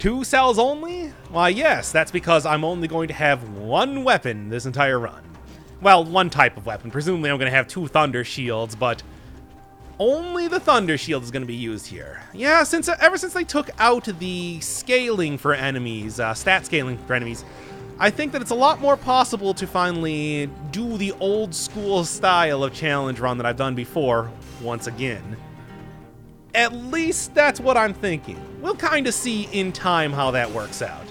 2 cells only? Why, yes, that's because I'm only going to have 1 weapon this entire run. Well, 1 type of weapon. Presumably I'm going to have 2 thunder shields, but only the thunder shield is going to be used here. Yeah, ever since they took out the scaling for enemies, stat scaling for enemies, I think that it's a lot more possible to finally do the old school style of challenge run that I've done before once again. At least that's what I'm thinking. We'll kind of see in time how that works out.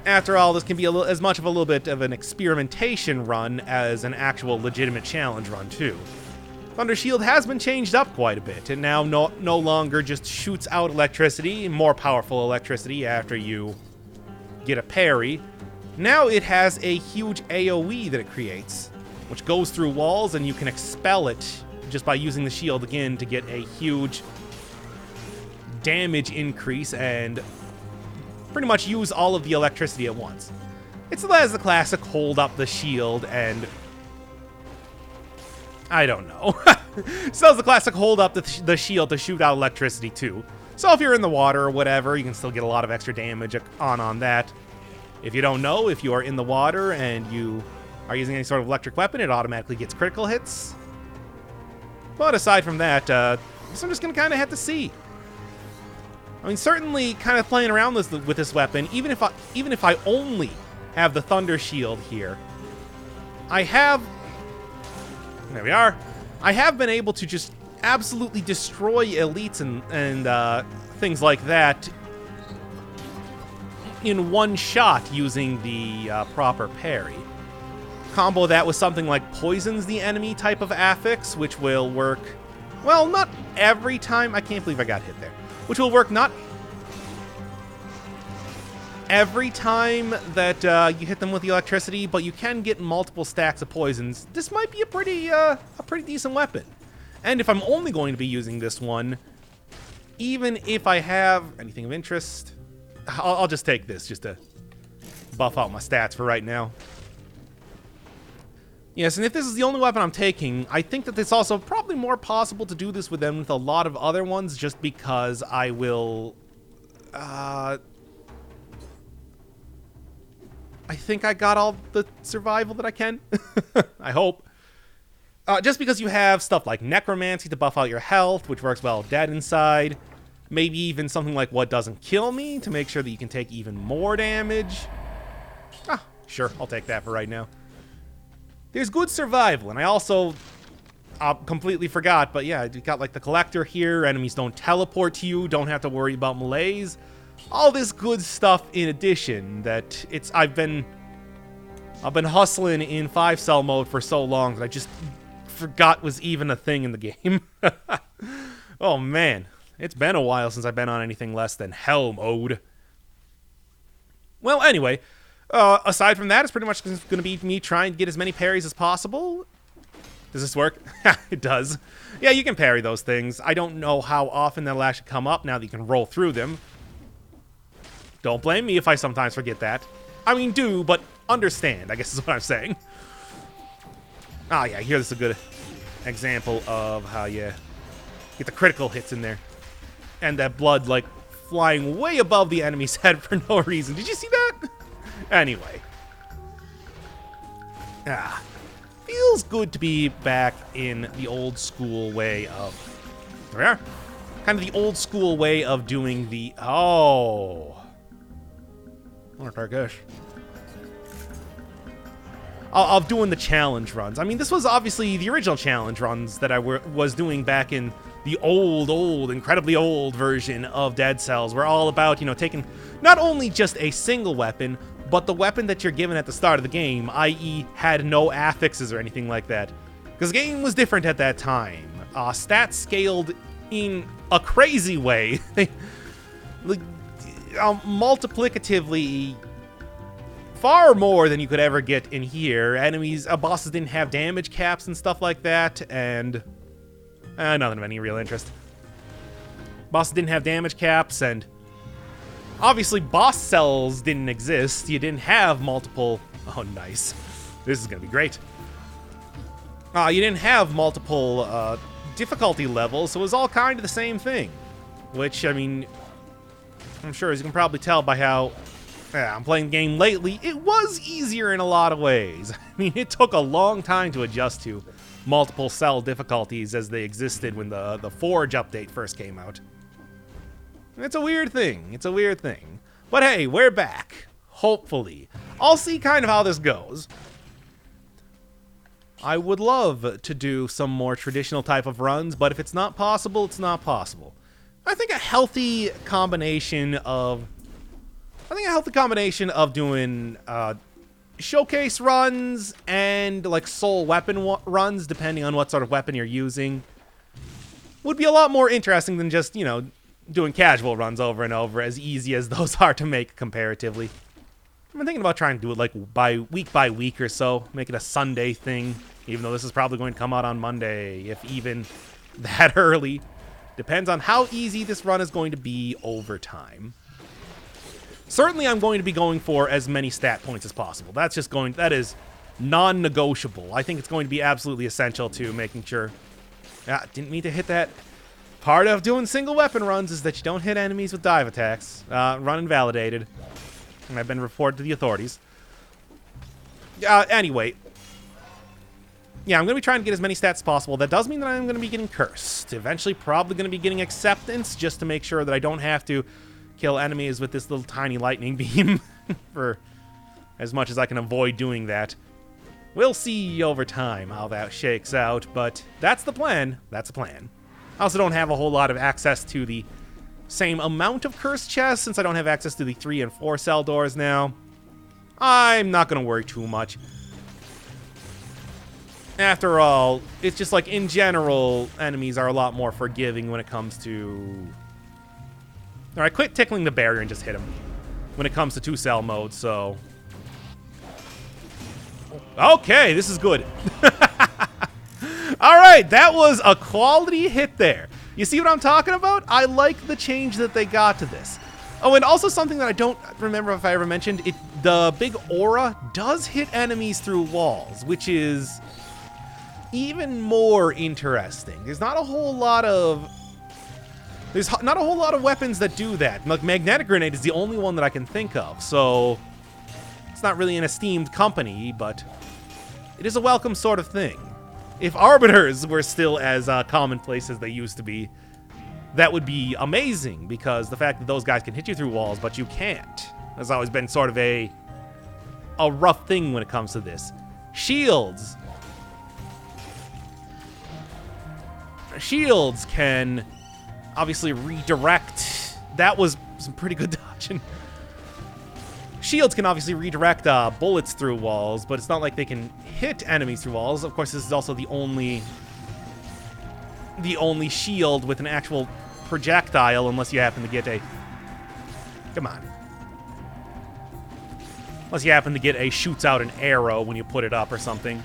After all, this can be as much of a little bit of an experimentation run as an actual legitimate challenge run, too. Thunder Shield has been changed up quite a bit. It now no longer just shoots out electricity, more powerful electricity after you get a parry. Now it has a huge AoE that it creates, which goes through walls, and you can expel it just by using the shield again to get a huge damage increase and pretty much use all of the electricity at once. It still has the classic hold up the shield and I don't know. Still has the classic hold up the shield to shoot out electricity too. So if you're in the water or whatever, you can still get a lot of extra damage on that. If you don't know, if you are in the water and you are using any sort of electric weapon, it automatically gets critical hits. But aside from that, I'm just going to kind of have to see. I mean, certainly kind of playing around with this weapon, even if I only have the Thunder Shield here, there we are. I have been able to just absolutely destroy elites and things like that in one shot using the proper parry. Combo that with something like Poisons the Enemy type of affix, which will work, well, not every time. I can't believe I got hit there. Which will work not every time that you hit them with the electricity, but you can get multiple stacks of poisons. This might be a pretty decent weapon. And if I'm only going to be using this one, even if I have anything of interest, I'll just take this just to buff out my stats for right now. Yes, and if this is the only weapon I'm taking, I think that it's also probably more possible to do this with them with a lot of other ones, just because I will... I think I got all the survival that I can. I hope. Just because you have stuff like Necromancy to buff out your health, which works well dead inside. Maybe even something like What Doesn't Kill Me to make sure that you can take even more damage. Sure, I'll take that for right now. There's good survival, and I also completely forgot, but yeah, you got like the Collector here, enemies don't teleport to you, don't have to worry about melees. All this good stuff in addition that I've been hustling in 5-cell mode for so long that I just forgot was even a thing in the game. Oh man, it's been a while since I've been on anything less than hell mode. Well, anyway, aside from that, it's pretty much going to be me trying to get as many parries as possible. Does this work? It does. Yeah, you can parry those things. I don't know how often they'll actually come up now that you can roll through them. Don't blame me if I sometimes forget that. I mean, do, but understand, I guess is what I'm saying. Yeah, here this is a good example of how you get the critical hits in there. And that blood, like, flying way above the enemy's head for no reason. Did you see that? Anyway. Feels good to be back in the old school way of... There we are. Kind of the old school way of doing the... Oh... I guess. Of doing the challenge runs. I mean, this was obviously the original challenge runs that I was doing back in the old, incredibly old version of Dead Cells. We're all about, taking not only just a single weapon, but the weapon that you're given at the start of the game, i.e. had no affixes or anything like that. Because the game was different at that time. Stats scaled in a crazy way. Like, multiplicatively far more than you could ever get in here. Bosses didn't have damage caps and stuff like that, and nothing of any real interest. Bosses didn't have damage caps, and obviously boss cells didn't exist. You didn't have multiple... Oh, nice. This is gonna be great. You didn't have multiple difficulty levels, so it was all kind of the same thing. Which, I mean... I'm sure, as you can probably tell by how I'm playing the game lately, it was easier in a lot of ways. I mean, it took a long time to adjust to multiple cell difficulties as they existed when the Forge update first came out. It's a weird thing. It's a weird thing. But hey, we're back. Hopefully. I'll see kind of how this goes. I would love to do some more traditional type of runs, but if it's not possible, it's not possible. I think a healthy combination of doing showcase runs and like soul weapon runs, depending on what sort of weapon you're using, would be a lot more interesting than just, you know, doing casual runs over and over, as easy as those are to make comparatively. I'm thinking about trying to do it like by week or so, make it a Sunday thing, even though this is probably going to come out on Monday, if even that early. Depends on how easy this run is going to be over time. Certainly I'm going to be going for as many stat points as possible. That is non-negotiable. I think it's going to be absolutely essential to making sure. Didn't mean to hit that. Part of doing single weapon runs is that you don't hit enemies with dive attacks. Run invalidated. And I've been reported to the authorities. Anyway. Yeah, I'm going to be trying to get as many stats as possible. That does mean that I'm going to be getting cursed. Eventually, probably going to be getting acceptance, just to make sure that I don't have to kill enemies with this little tiny lightning beam for as much as I can avoid doing that. We'll see over time how that shakes out, but that's the plan. That's the plan. I also don't have a whole lot of access to the same amount of cursed chests, since I don't have access to the 3 and 4 cell doors now. I'm not going to worry too much. After all, it's just like, in general, enemies are a lot more forgiving when it comes to... Alright, quit tickling the barrier and just hit him. When it comes to 2-cell mode, so... Okay, this is good. Alright, that was a quality hit there. You see what I'm talking about? I like the change that they got to this. Oh, and also something that I don't remember if I ever mentioned, the big aura does hit enemies through walls, which is even more interesting. There's not a whole lot of weapons that do that. Like, magnetic grenade is the only one that I can think of, so it's not really an esteemed company, but it is a welcome sort of thing. If arbiters were still as commonplace as they used to be, that would be amazing, because the fact that those guys can hit you through walls, but you can't, has always been sort of a rough thing when it comes to this. Shields can obviously redirect. That was some pretty good dodging. Shields can obviously redirect bullets through walls, but it's not like they can hit enemies through walls. Of course, this is also the only shield with an actual projectile, unless you happen to get a... Come on. Unless you happen to get a shoots out an arrow when you put it up or something.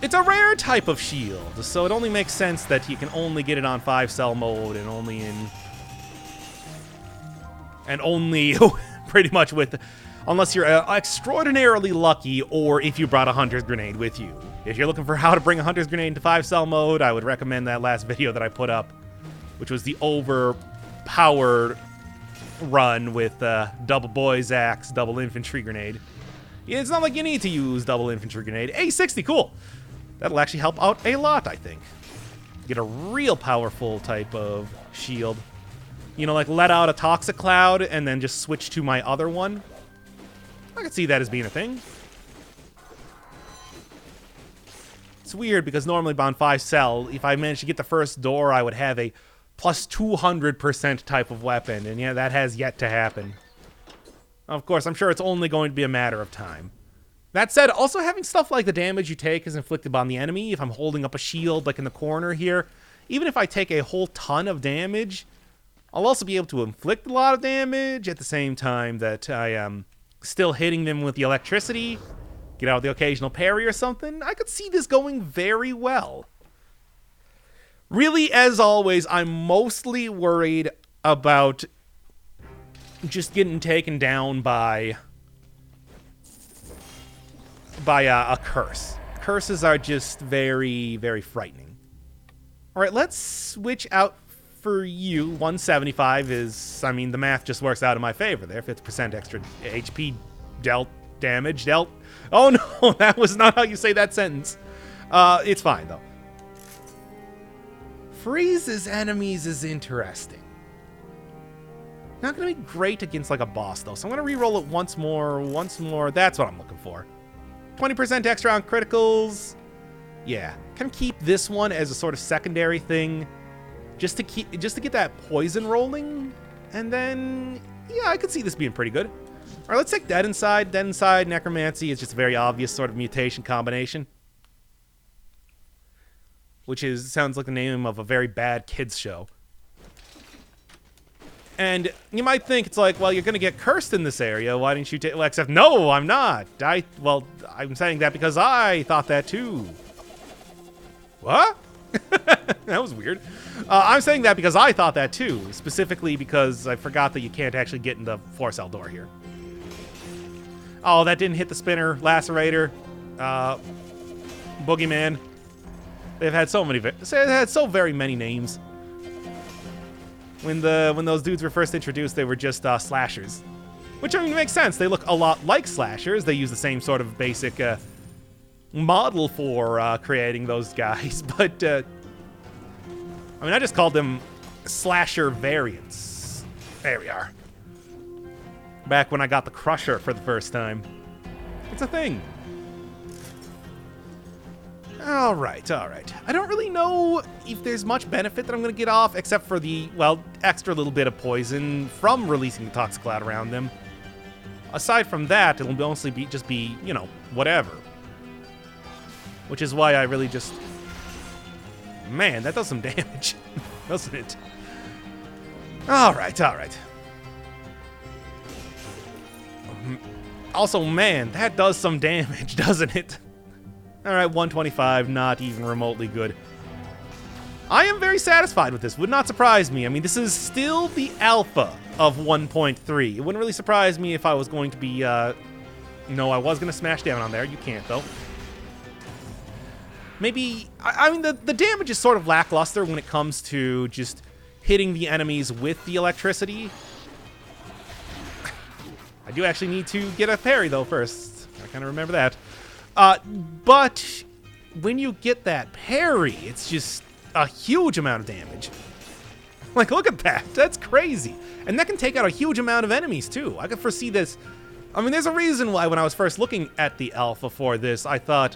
It's a rare type of shield, so it only makes sense that you can only get it on 5-cell mode and only pretty much with, unless you're extraordinarily lucky, or if you brought a hunter's grenade with you. If you're looking for how to bring a hunter's grenade into 5-cell mode, I would recommend that last video that I put up, which was the overpowered run with double boy's axe, double infantry grenade. Yeah, it's not like you need to use double infantry grenade. A60, cool. That'll actually help out a lot, I think. Get a real powerful type of shield. You know, like let out a toxic cloud and then just switch to my other one. I could see that as being a thing. It's weird because normally on 5-cell, if I managed to get the first door, I would have a plus 200% type of weapon. And yeah, that has yet to happen. Of course, I'm sure it's only going to be a matter of time. That said, also having stuff like the damage you take is inflicted on the enemy. If I'm holding up a shield like in the corner here, even if I take a whole ton of damage, I'll also be able to inflict a lot of damage at the same time that I am still hitting them with the electricity, get out the occasional parry or something. I could see this going very well. Really, as always, I'm mostly worried about just getting taken down by a curse. Curses are just very, very frightening. All right, let's switch out for you. 175 is, I mean, the math just works out in my favor there. 50% extra HP damage dealt. Oh no, that was not how you say that sentence. It's fine though. Freezes enemies is interesting. Not gonna be great against like a boss though, so I'm gonna re-roll it once more. That's what I'm looking for. 20% extra on criticals. Yeah, can keep this one as a sort of secondary thing, just to get that poison rolling, and then yeah, I could see this being pretty good. All right, let's take Dead Inside. Dead Inside Necromancy is just a very obvious sort of mutation combination, which sounds like the name of a very bad kids show. And you might think it's like, well, you're gonna get cursed in this area. Why didn't you take? Well, except no, I'm not. I'm saying that because I thought that too. What? That was weird. I'm saying that because I thought that too, specifically because I forgot that you can't actually get in the 4-cell door here. Oh, that didn't hit the spinner, lacerator, boogeyman. They've had so very many names. When those dudes were first introduced, they were just slashers, which I mean makes sense. They look a lot like slashers. They use the same sort of basic model for creating those guys, but I mean I just called them slasher variants. There we are. Back when I got the Crusher for the first time. It's a thing. All right. I don't really know if there's much benefit that I'm going to get off, except for the, well, extra little bit of poison from releasing the Toxic Cloud around them. Aside from that, it'll mostly just be, you know, whatever. Which is why I really just... Man, that does some damage, doesn't it? All right. Also, man, that does some damage, doesn't it? All right, 125, not even remotely good. I am very satisfied with this. Would not surprise me. I mean, this is still the alpha of 1.3. It wouldn't really surprise me if I was going to be... No, I was going to smash down on there. You can't, though. Maybe... I mean, the damage is sort of lackluster when it comes to just hitting the enemies with the electricity. I do actually need to get a parry, though, first. I kind of remember that. But when you get that parry, it's just a huge amount of damage. Like, look at that. That's crazy. And that can take out a huge amount of enemies, too. I could foresee this. I mean, there's a reason why when I was first looking at the alpha for this, I thought,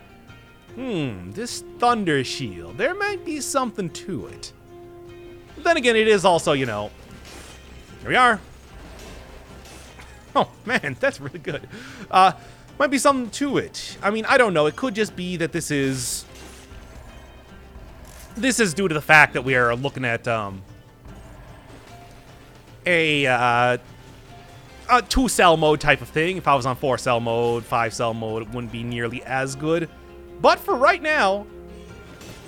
this Thunder Shield, there might be something to it. But then again, it is also, you know, here we are. Oh, man, that's really good. Might be something to it. I mean, I don't know. It could just be that this is due to the fact that we are looking at a 2-cell mode type of thing. If I was on 4-cell mode, 5-cell mode, it wouldn't be nearly as good. But for right now,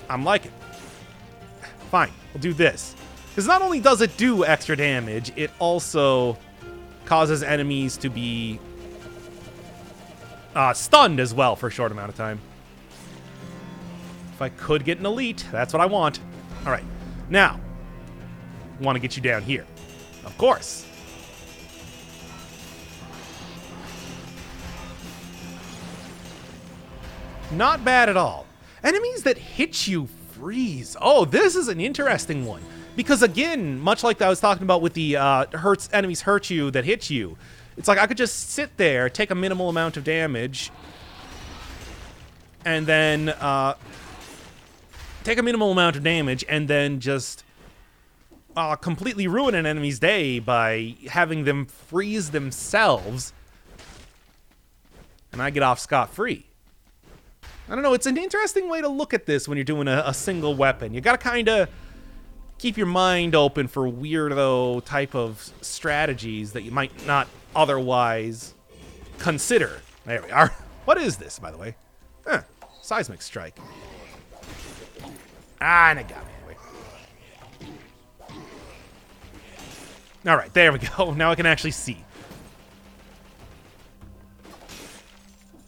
I'm liking it. Fine, we'll do this. Because not only does it do extra damage, it also causes enemies to be stunned as well for a short amount of time. If I could get an elite, that's what I want. All right, now, want to get you down here. Of course. Not bad at all. Enemies that hit you freeze. Oh, this is an interesting one. Because again, much like I was talking about with the enemies hurt you that hit you, it's like I could just sit there, take a minimal amount of damage, and then just completely ruin an enemy's day by having them freeze themselves, and I get off scot-free. I don't know, it's an interesting way to look at this when you're doing a single weapon. You gotta kind of keep your mind open for weirdo type of strategies that you might not otherwise consider. There we are. What is this, by the way? Seismic strike. And it got me anyway. All right, there we go. Now I can actually see.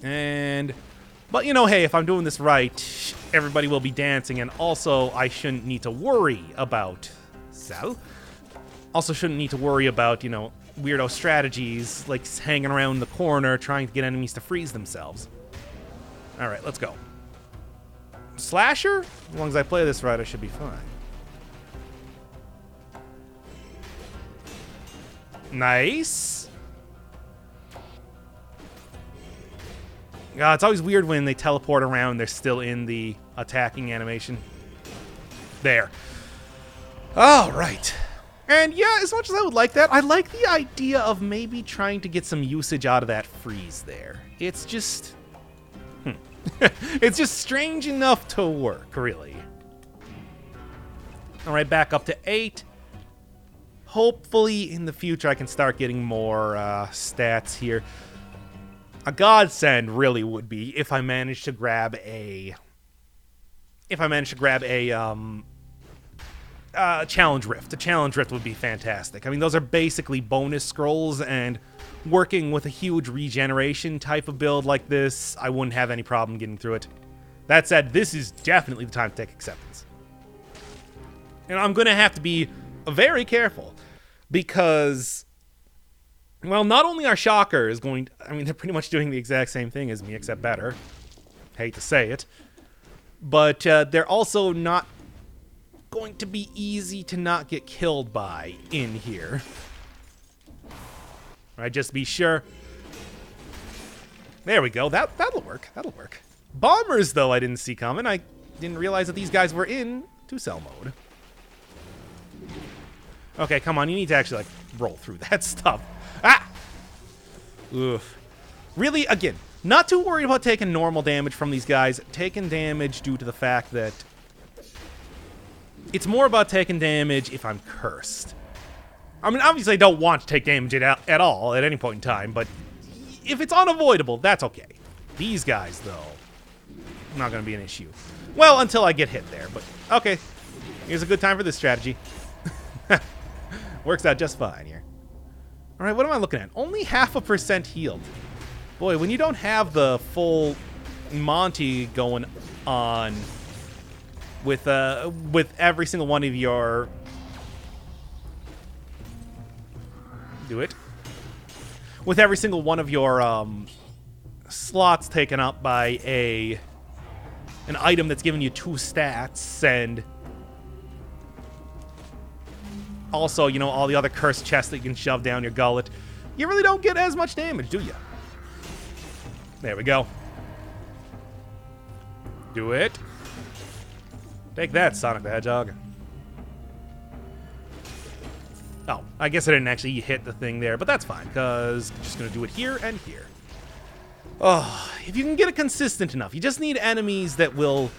But you know, hey, if I'm doing this right, everybody will be dancing, and also I shouldn't need to worry about So, also shouldn't need to worry about, you know, weirdo strategies like hanging around the corner trying to get enemies to freeze themselves. All right, let's go. Slasher? As long as I play this right, I should be fine. Nice. It's always weird when they teleport around, they're still in the attacking animation. There. All right. And yeah, as much as I would like that, I like the idea of maybe trying to get some usage out of that freeze there. It's just... it's just strange enough to work, really. All right, back up to 8. Hopefully, in the future, I can start getting more stats here. A godsend really would be if I managed to grab a... Challenge Rift. A Challenge Rift would be fantastic. I mean, those are basically bonus scrolls, and working with a huge regeneration type of build like this, I wouldn't have any problem getting through it. That said, this is definitely the time to take acceptance. And I'm going to have to be very careful, because, well, not only are Shockers going to, I mean, they're pretty much doing the exact same thing as me, except better. Hate to say it. But they're also not going to be easy to not get killed by in here. All right, just be sure. There we go. That'll work. That'll work. Bombers, though, I didn't see coming. I didn't realize that these guys were in 2-cell mode. Okay, come on. You need to actually, like, roll through that stuff. Ah! Oof. Really, again, not too worried about taking normal damage from these guys. Taking damage due to the fact that it's more about taking damage if I'm cursed. I mean, obviously I don't want to take damage at all at any point in time, but if it's unavoidable, that's okay. These guys, though, not going to be an issue. Well, until I get hit there, but okay. Here's a good time for this strategy. Works out just fine here. All right, what am I looking at? Only 0.5% healed. Boy, when you don't have the full Monty going on with every single one of your... Do it. With every single one of your slots taken up by an item that's giving you 2 stats, and also, you know, all the other cursed chests that you can shove down your gullet, you really don't get as much damage, do you? There we go. Do it. Take that, Sonic the Hedgehog. Oh, I guess I didn't actually hit the thing there, but that's fine, because I'm just going to do it here and here. Oh, if you can get it consistent enough, you just need enemies that will,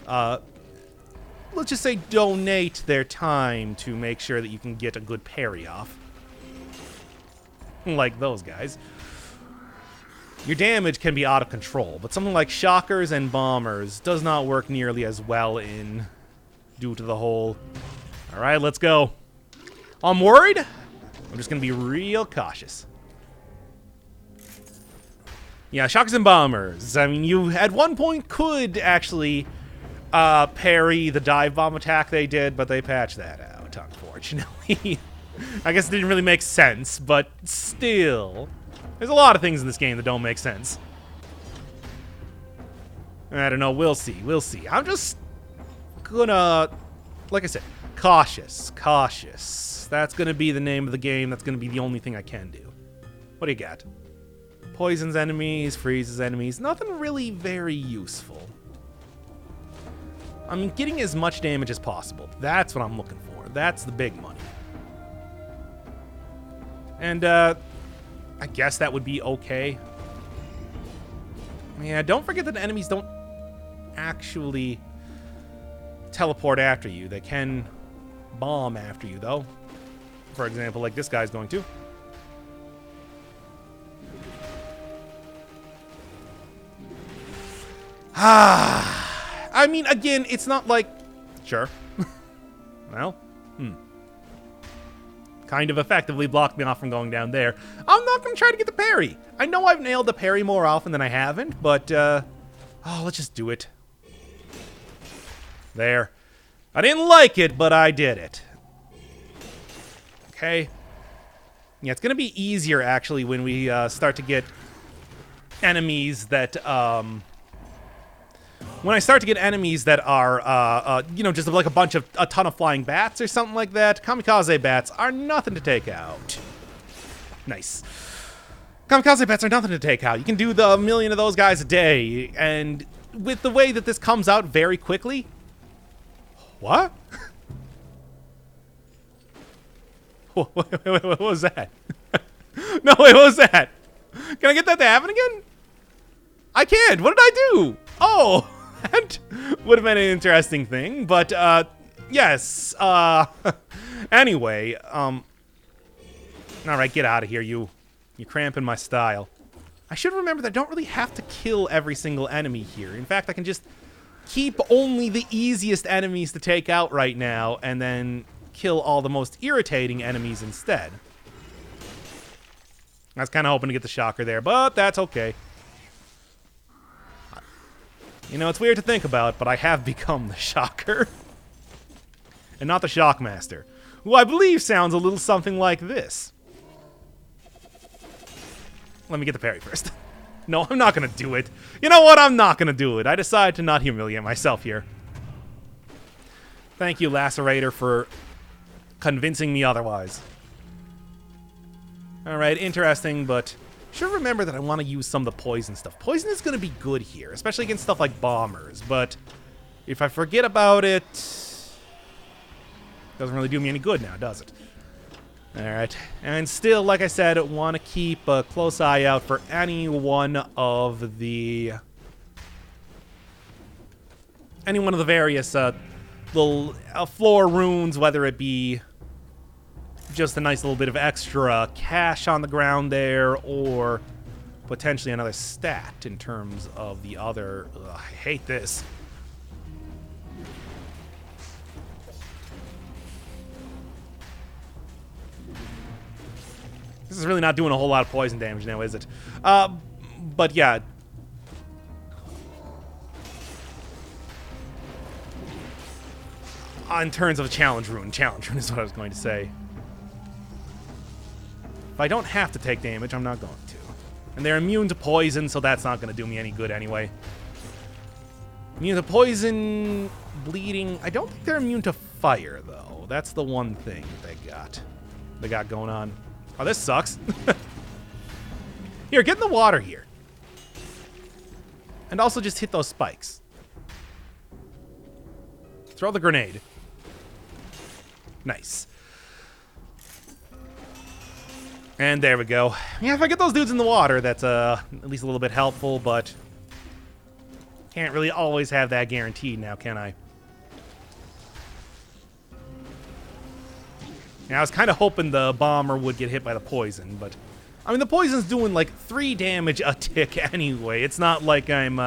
let's just say, donate their time to make sure that you can get a good parry off. Like those guys. Your damage can be out of control, but something like Shockers and Bombers does not work nearly as well in due to the whole... Alright, let's go. I'm worried. I'm just going to be real cautious. Yeah, Shockers and Bombers. I mean, you at one point could actually parry the dive bomb attack they did, but they patched that out, unfortunately. I guess it didn't really make sense, but still. There's a lot of things in this game that don't make sense. I don't know. We'll see. We'll see. I'm just gonna, like I said, cautious. Cautious. That's gonna be the name of the game. That's gonna be the only thing I can do. What do you got? Poisons enemies, freezes enemies. Nothing really very useful. I mean, getting as much damage as possible. That's what I'm looking for. That's the big money. And, I guess that would be okay. Yeah, don't forget that enemies don't actually teleport after you. They can bomb after you, though. For example, like this guy's going to. I mean, again, it's not like... Sure. Well, kind of effectively blocked me off from going down there. I'm not going to try to get the parry. I know I've nailed the parry more often than I haven't, but, oh, let's just do it. There. I didn't like it, but I did it. Okay. Yeah, it's going to be easier, actually, when we start to get enemies that... when I start to get enemies that are, you know, just like a ton of flying bats or something like that. Kamikaze bats are nothing to take out. Nice. Kamikaze bats are nothing to take out. You can do the million of those guys a day, and with the way that this comes out very quickly... What? What was that? No, wait, what was that? Can I get that to happen again? I can't. What did I do? Oh, that would have been an interesting thing, but, yes. Anyway, all right, get out of here, you. You're cramping my style. I should remember that I don't really have to kill every single enemy here. In fact, I can just keep only the easiest enemies to take out right now, and then kill all the most irritating enemies instead. I was kind of hoping to get the shocker there, but that's okay. You know, it's weird to think about, but I have become the shocker. And not the Shockmaster, who I believe sounds a little something like this. Let me get the parry first. No, I'm not going to do it. You know what? I'm not going to do it. I decided to not humiliate myself here. Thank you, Lacerator, for convincing me otherwise. Alright, interesting, but should remember that I want to use some of the poison stuff. Poison is going to be good here, especially against stuff like bombers, but if I forget about it, doesn't really do me any good now, does it? Alright, and still, like I said, want to keep a close eye out for any one of the various little floor runes, whether it be just a nice little bit of extra cash on the ground there, or potentially another stat in terms of the other... Ugh, I hate this. This is really not doing a whole lot of poison damage now, is it? But yeah. In terms of a challenge rune is what I was going to say. If I don't have to take damage, I'm not going to. And they're immune to poison, so that's not going to do me any good anyway. Immune to poison, bleeding. I don't think they're immune to fire, though. That's the one thing they got going on. Oh, this sucks. Here, get in the water here. And also just hit those spikes. Throw the grenade. Nice. And there we go. Yeah, if I get those dudes in the water, that's at least a little bit helpful, but can't really always have that guaranteed now, can I? Yeah, I was kind of hoping the bomber would get hit by the poison, but... I mean, the poison's doing, like, 3 damage a tick anyway. It's not like I'm,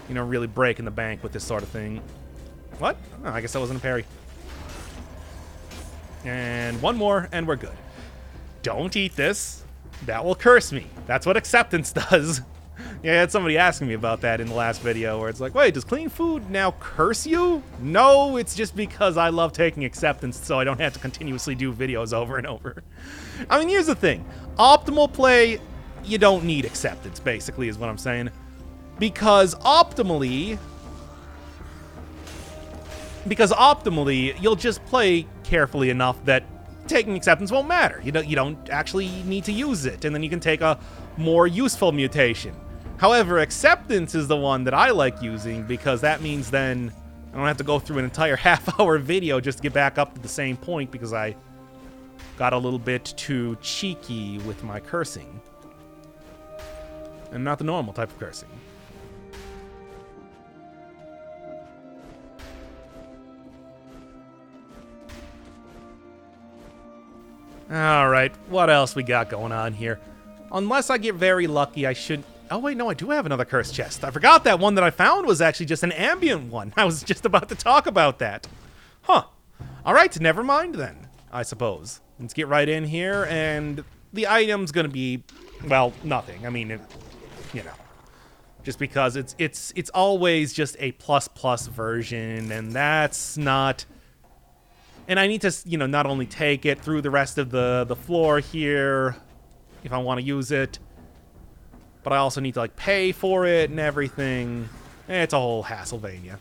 you know, really breaking the bank with this sort of thing. What? Oh, I guess that wasn't a parry. And one more, and we're good. Don't eat this. That will curse me. That's what acceptance does. Yeah, I had somebody asking me about that in the last video, where it's like, wait, does clean food now curse you? No, it's just because I love taking acceptance, so I don't have to continuously do videos over and over. I mean, here's the thing. Optimal play, you don't need acceptance, basically, is what I'm saying. Because optimally, you'll just play carefully enough that taking acceptance won't matter. You don't actually need to use it, and then you can take a more useful mutation. However, acceptance is the one that I like using, because that means then I don't have to go through an entire half-hour video just to get back up to the same point, because I got a little bit too cheeky with my cursing. And not the normal type of cursing. Alright, what else we got going on here? Unless I get very lucky, I should... Oh, wait, no, I do have another cursed chest. I forgot that one that I found was actually just an ambient one. I was just about to talk about that. Huh. Alright, never mind then, I suppose. Let's get right in here, and the item's gonna be, well, nothing. I mean, you know, just because it's always just a ++ version, and that's not And I need to, you know, not only take it through the rest of the floor here if I want to use it, but I also need to, like, pay for it and everything. It's a whole Hasselvania.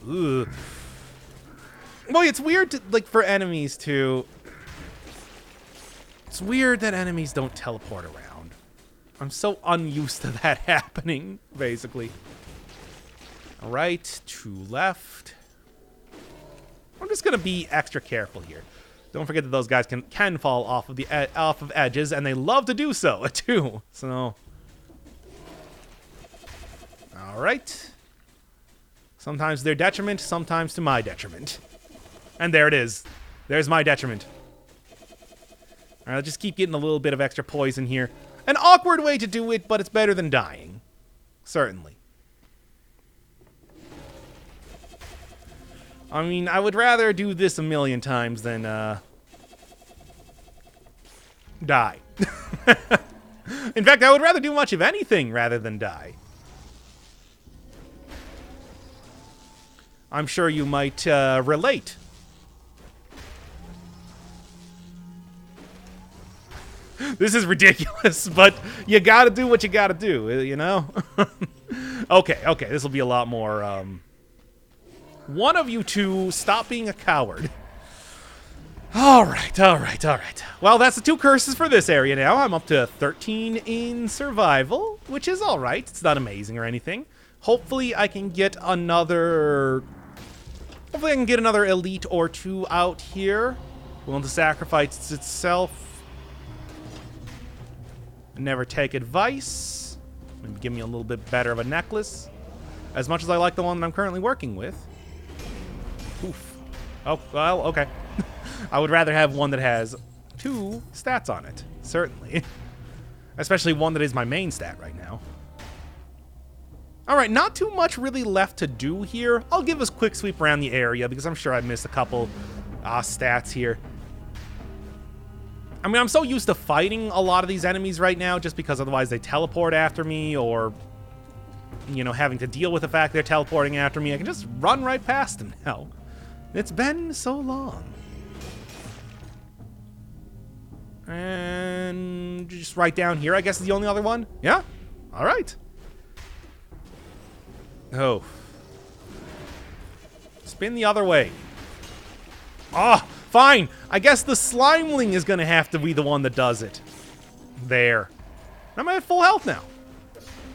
Ugh. Well, it's weird to, like, for enemies to... It's weird that enemies don't teleport around. I'm so unused to that happening, basically. All right, 2 left. I'm just gonna be extra careful here. Don't forget that those guys can fall off of edges, and they love to do so too. So, all right. Sometimes to their detriment, sometimes to my detriment. And there it is. There's my detriment. All right, I'll just keep getting a little bit of extra poison here. An awkward way to do it, but it's better than dying. Certainly. I mean, I would rather do this a million times than, die. In fact, I would rather do much of anything rather than die. I'm sure you might, relate. This is ridiculous, but you gotta do what you gotta do, you know? Okay, this will be a lot more, one of you two, stop being a coward. All right. Well, that's the 2 curses for this area now. I'm up to 13 in survival, which is all right. It's not amazing or anything. Hopefully, I can get another... Hopefully, I can get another elite or 2 out here. Willing to sacrifice itself. Never take advice. Maybe give me a little bit better of a necklace. As much as I like the one that I'm currently working with. Oof. Oh, well, okay. I would rather have one that has 2 stats on it, certainly. Especially one that is my main stat right now. All right, not too much really left to do here. I'll give us a quick sweep around the area because I'm sure I missed a couple stats here. I mean, I'm so used to fighting a lot of these enemies right now just because otherwise they teleport after me or, you know, having to deal with the fact they're teleporting after me. I can just run right past them now. It's been so long. And just right down here, I guess, is the only other one. Yeah? All right. Oh. Spin the other way. Ah, fine. I guess the Slimeling is going to have to be the one that does it. There. I'm at full health now.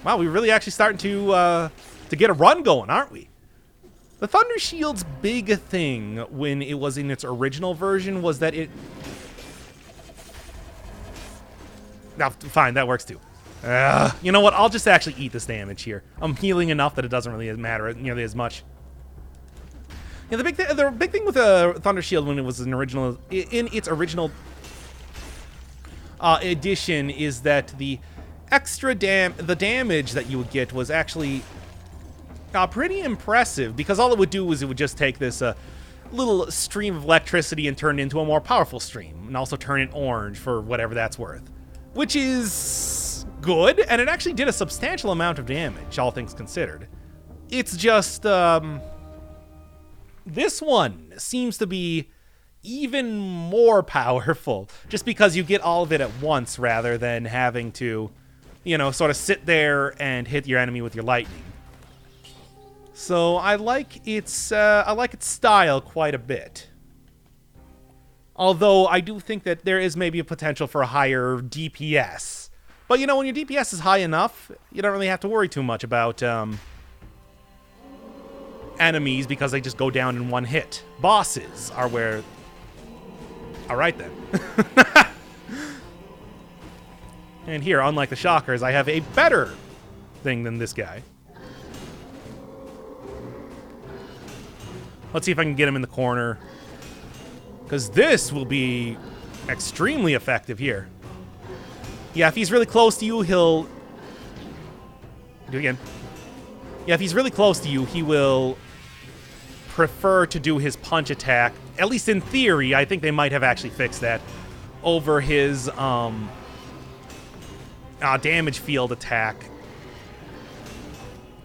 Wow, we're really actually starting to get a run going, aren't we? The Thunder Shield's big thing when it was in its original version was that it... Now, fine, that works too. You know what? I'll just actually eat this damage here. I'm healing enough that it doesn't really matter nearly as much. Yeah, the big thing with Thunder Shield when it was in its original edition is that the extra damage that you would get was actually pretty impressive because all it would do was it would just take this little stream of electricity and turn it into a more powerful stream, and also turn it orange for whatever that's worth, which is good, and it actually did a substantial amount of damage, all things considered. It's just this one seems to be even more powerful just because you get all of it at once rather than having to, you know, sort of sit there and hit your enemy with your lightning. So I like its style quite a bit. Although I do think that there is maybe a potential for a higher DPS. But you know, when your DPS is high enough, you don't really have to worry too much about enemies because they just go down in one hit. Bosses are where... Alright then. And here, unlike the Shockers, I have a better thing than this guy. Let's see if I can get him in the corner. Because this will be extremely effective here. Yeah, if he's really close to you, he'll... Do it again. Yeah, if he's really close to you, he will prefer to do his punch attack. At least in theory, I think they might have actually fixed that. Over his damage field attack.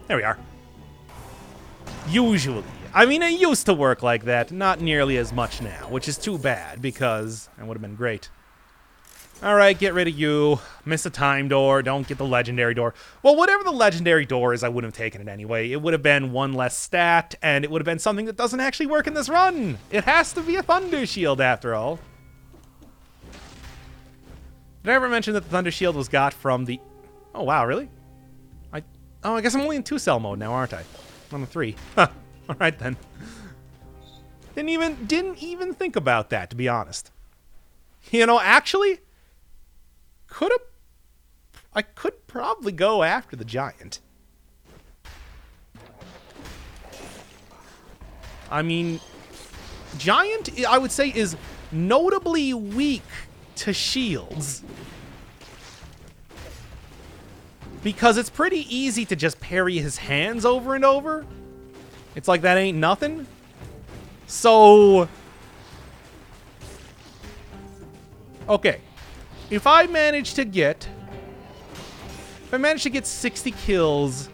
There we are. Usually. I mean, it used to work like that. Not nearly as much now, which is too bad because it would have been great. All right, get rid of you. Miss a time door. Don't get the legendary door. Well, whatever the legendary door is, I wouldn't have taken it anyway. It would have been one less stat, and it would have been something that doesn't actually work in this run. It has to be a Thunder Shield, after all. Did I ever mention that the Thunder Shield was got from the... Oh, wow, really? I guess I'm only in 2-cell mode now, aren't I? I'm on 3. Huh. All right, then. Didn't even think about that, to be honest. You know, actually... I could probably go after the giant. I mean, giant, I would say, is notably weak to shields. Because it's pretty easy to just parry his hands over and over. It's like that ain't nothing. So... Okay. If I manage to get 60 kills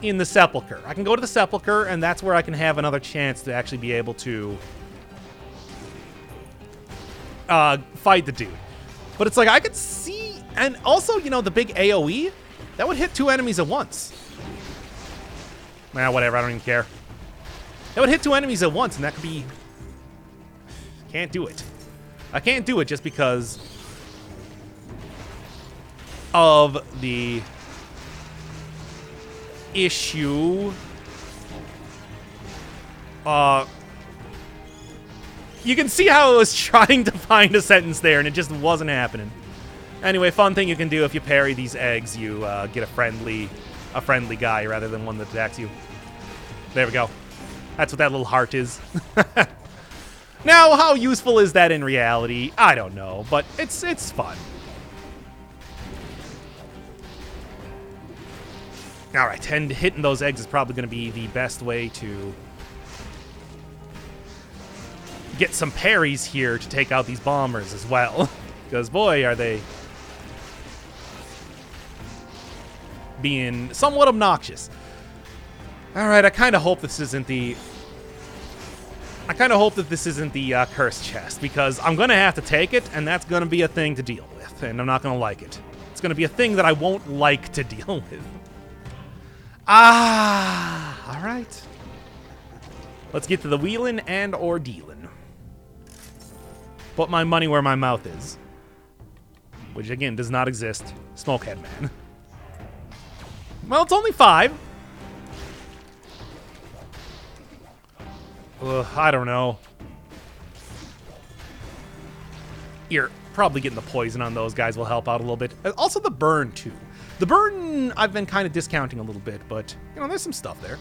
in the Sepulcher, I can go to the Sepulcher, and that's where I can have another chance to actually be able to fight the dude. But it's like, I could see, and also, you know, the big AoE, that would hit 2 enemies at once. Nah, whatever, I don't even care. That would hit 2 enemies at once, and that could be... Can't do it. I can't do it just because of the issue. You can see how I was trying to find a sentence there, and it just wasn't happening. Anyway, fun thing you can do if you parry these eggs, you get a friendly guy rather than one that attacks you. There we go. That's what that little heart is. Now, how useful is that in reality? I don't know, but it's fun. All right, and hitting those eggs is probably going to be the best way to get some parries here to take out these bombers as well. Because, boy, are they being somewhat obnoxious. All right, I kind of hope this isn't the... curse chest, because I'm going to have to take it, and that's going to be a thing to deal with, and I'm not going to like it. It's going to be a thing that I won't like to deal with. All right. Let's get to the wheelin' and or dealin'. Put my money where my mouth is. Which, again, does not exist. Smokehead Man. Well, it's only 5. I don't know. Here, probably getting the poison on those guys will help out a little bit. Also the burn, too. The burn I've been kind of discounting a little bit, but, you know, there's some stuff there.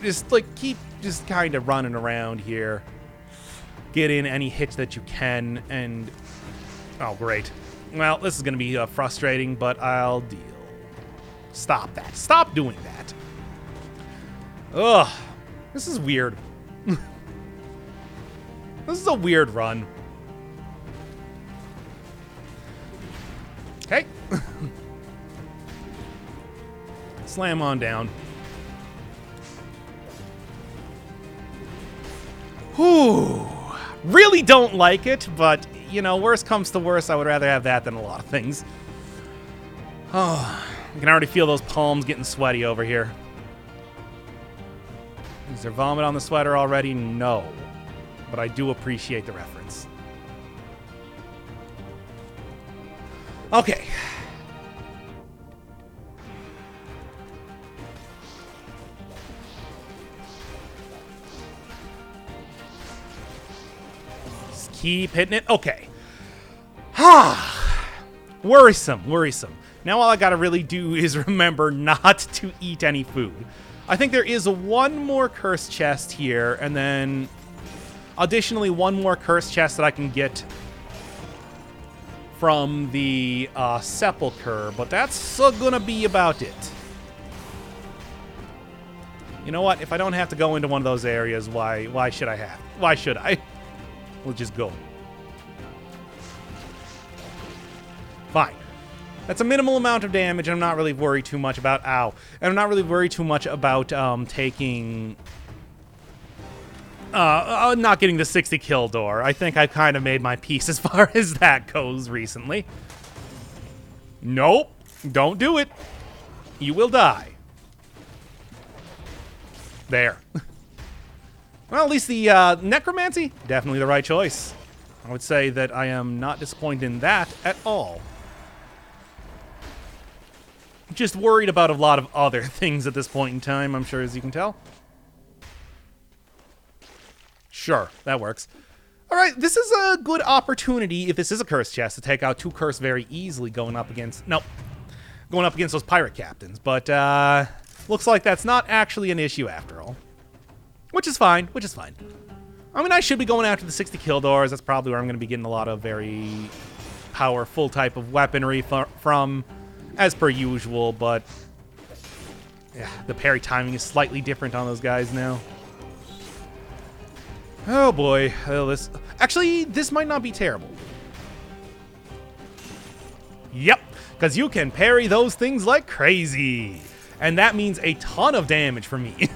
Just, like, keep just kind of running around here. Get in any hits that you can, and... Oh, great. Well, this is going to be frustrating, but I'll deal. Stop that. Stop doing that. Ugh. This is weird. This is a weird run. Okay. Slam on down. Whew. Really don't like it, but, you know, worst comes to worst, I would rather have that than a lot of things. Oh, I can already feel those palms getting sweaty over here. Is there vomit on the sweater already? No. But I do appreciate the reference. Okay. Just keep hitting it. Okay. Worrisome, worrisome. Now all I gotta really do is remember not to eat any food. I think there is one more curse chest here, and then additionally one more curse chest that I can get from the Sepulcher, but that's gonna be about it. You know what? If I don't have to go into one of those areas, why should I have? Why should I? We'll just go. Fine. That's a minimal amount of damage, and I'm not really worried too much about... Ow. And I'm not really worried too much about taking... not getting the 60 kill door. I think I've kind of made my peace as far as that goes recently. Nope. Don't do it. You will die. There. Well, at least the necromancy, definitely the right choice. I would say that I am not disappointed in that at all. Just worried about a lot of other things at this point in time, I'm sure, as you can tell. Sure, that works. Alright, this is a good opportunity, if this is a curse chest, to take out 2 curse very easily going up against... Nope. Going up against those pirate captains. But, looks like that's not actually an issue after all. Which is fine, which is fine. I mean, I should be going after the 60 kill doors. That's probably where I'm going to be getting a lot of very powerful type of weaponry from, as per usual, but... Yeah, the parry timing is slightly different on those guys now. Oh boy, this... Actually, this might not be terrible. Yep, because you can parry those things like crazy. And that means a ton of damage for me.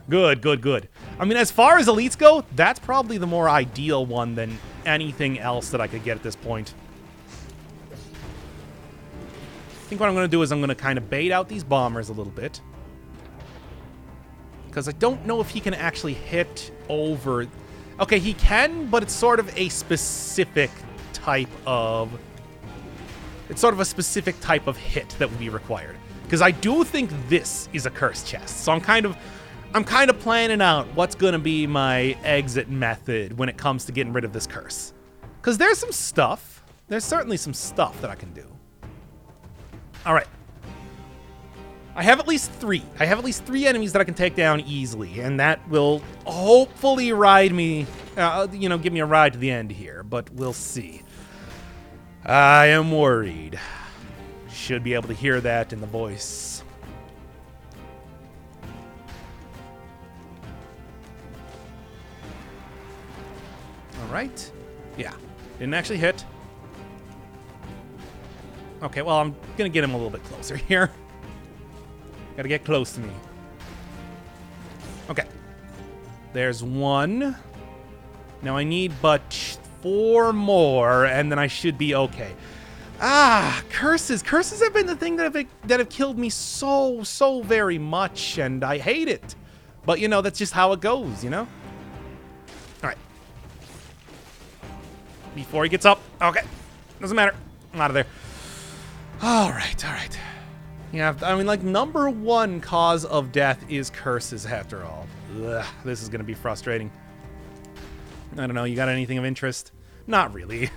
Good, good, good. I mean, as far as elites go, that's probably the more ideal one than anything else that I could get at this point. I think what I'm going to do is I'm going to kind of bait out these bombers a little bit. Because I don't know if he can actually hit over... Okay, he can, but it's sort of a specific type of... It's sort of a specific type of hit that would be required. Because I do think this is a curse chest. So I'm kind of planning out what's going to be my exit method when it comes to getting rid of this curse. Because there's some stuff. There's certainly some stuff that I can do. All right. I have at least 3. I have at least 3 enemies that I can take down easily, and that will hopefully ride me, you know, give me a ride to the end here, but we'll see. I am worried. Should be able to hear that in the voice. All right. Yeah. Didn't actually hit. Okay, well, I'm going to get him a little bit closer here. Gotta get close to me. Okay. There's 1. Now I need but 4 more, and then I should be okay. Ah, curses. Curses have been the thing that have killed me so very much, and I hate it. But, you know, that's just how it goes, you know? All right. Before he gets up. Okay. Doesn't matter. I'm out of there. All right, all right. Yeah, I mean, like, number 1 cause of death is curses, after all. Ugh, this is going to be frustrating. I don't know, you got anything of interest? Not really.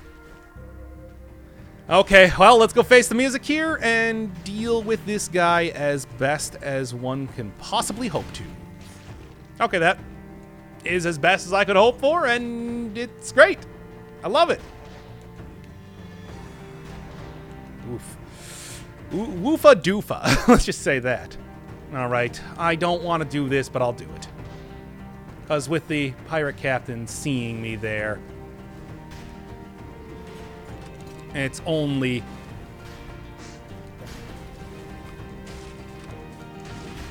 Okay, well, let's go face the music here and deal with this guy as best as one can possibly hope to. Okay, that is as best as I could hope for, and it's great. I love it. Oof. Woofa doofa. Let's just say that. All right. I don't want to do this, but I'll do it. Because with the pirate captain seeing me there, it's only...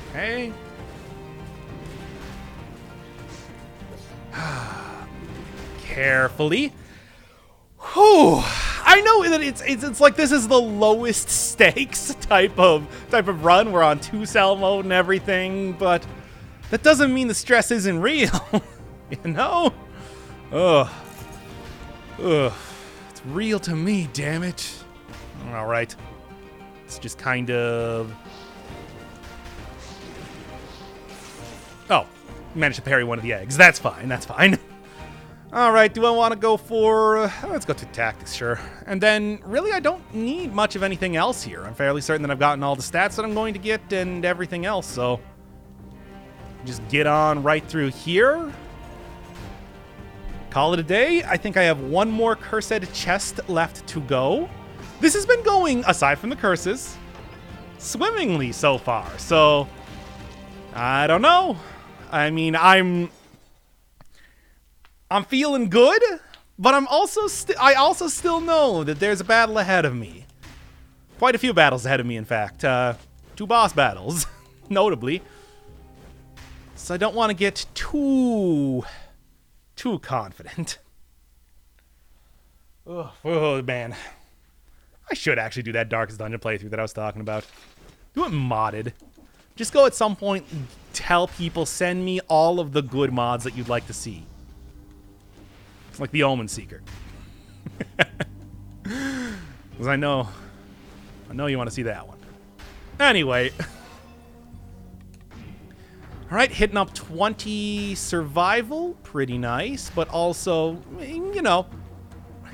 Okay. Carefully. Whew. I know that it's like this is the lowest stakes type of run. We're on 2-cell mode and everything, but that doesn't mean the stress isn't real. You know? Ugh. Ugh. It's real to me, damn it. All right. It's just kind of... Oh, managed to parry one of the eggs. That's fine, that's fine. All right, do I want to go for... let's go to tactics, sure. And then, really, I don't need much of anything else here. I'm fairly certain that I've gotten all the stats that I'm going to get and everything else, so... Just get on right through here. Call it a day. I think I have 1 more cursed chest left to go. This has been going, aside from the curses, swimmingly so far, so... I don't know. I mean, I'm feeling good, but I also still know that there's a battle ahead of me. Quite a few battles ahead of me, in fact. 2 boss battles, notably. So I don't want to get too confident. Oh, man. I should actually do that Darkest Dungeon playthrough that I was talking about. Do it modded. Just go at some point and tell people, send me all of the good mods that you'd like to see. It's like the Omen Seeker. Because I know you want to see that one. Anyway. Alright, hitting up 20 survival. Pretty nice. But also, you know,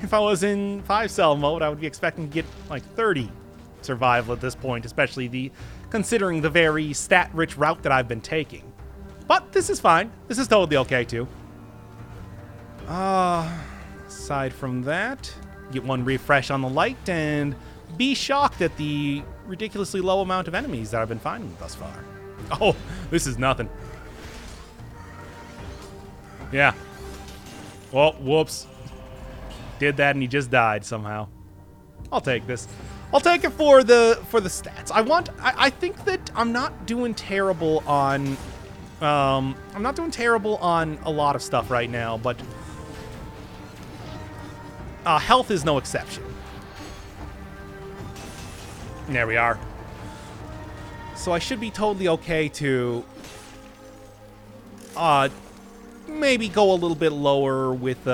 if I was in 5-cell mode, I would be expecting to get like 30 survival at this point, especially considering the very stat-rich route that I've been taking. But this is fine. This is totally okay, too. Aside from that, get 1 refresh on the light and be shocked at the ridiculously low amount of enemies that I've been finding thus far. Oh, this is nothing. Yeah. Oh, whoops. Did that and he just died somehow. I'll take this. I'll take it for the stats. I think that I'm not doing terrible on I'm not doing terrible on a lot of stuff right now, but health is no exception. There we are. So I should be totally okay to maybe go a little bit lower with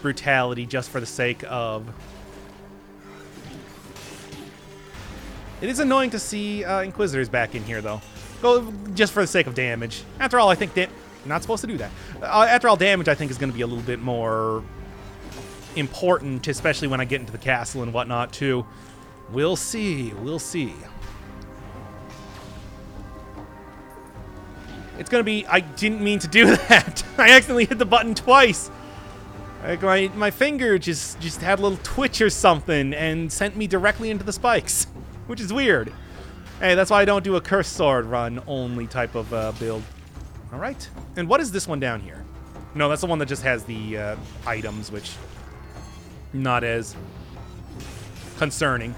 brutality just for the sake of... It is annoying to see Inquisitors back in here, though. Go just for the sake of damage. After all, I think not supposed to do that. After all, damage I think is going to be a little bit more important, especially when I get into the castle and whatnot, too. We'll see. We'll see. It's going to be... I didn't mean to do that. I accidentally hit the button twice. Like my finger just had a little twitch or something and sent me directly into the spikes, which is weird. Hey, that's why I don't do a cursed sword run only type of build. All right. And what is this one down here? No, that's the one that just has the items, which not as concerning.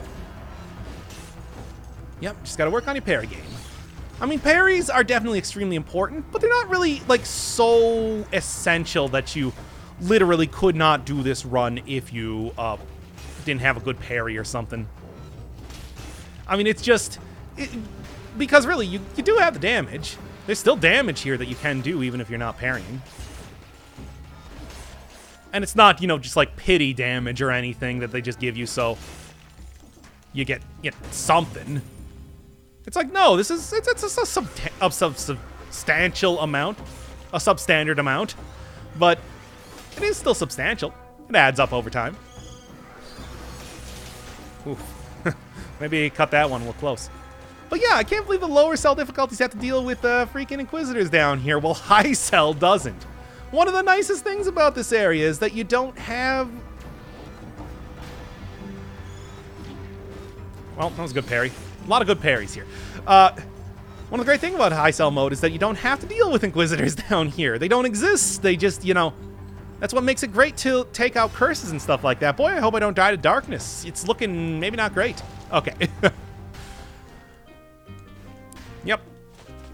Yep, just got to work on your parry game. I mean, parries are definitely extremely important, but they're not really, like, so essential that you literally could not do this run if you didn't have a good parry or something. I mean, it's just... because, really, you do have the damage. There's still damage here that you can do, even if you're not parrying. And it's not, you know, just, like, pity damage or anything that they just give you so you get something. It's like, no, it's a substantial amount, a substandard amount, but it is still substantial. It adds up over time. Oof. Maybe cut that one real close. But yeah, I can't believe the lower cell difficulties have to deal with freaking Inquisitors down here, while high cell doesn't. One of the nicest things about this area is that you don't have... Well, that was a good parry. A lot of good parries here. One of the great things about high cell mode is that you don't have to deal with Inquisitors down here. They don't exist. They just, you know... That's what makes it great to take out curses and stuff like that. Boy, I hope I don't die to darkness. It's looking maybe not great. Okay. Yep.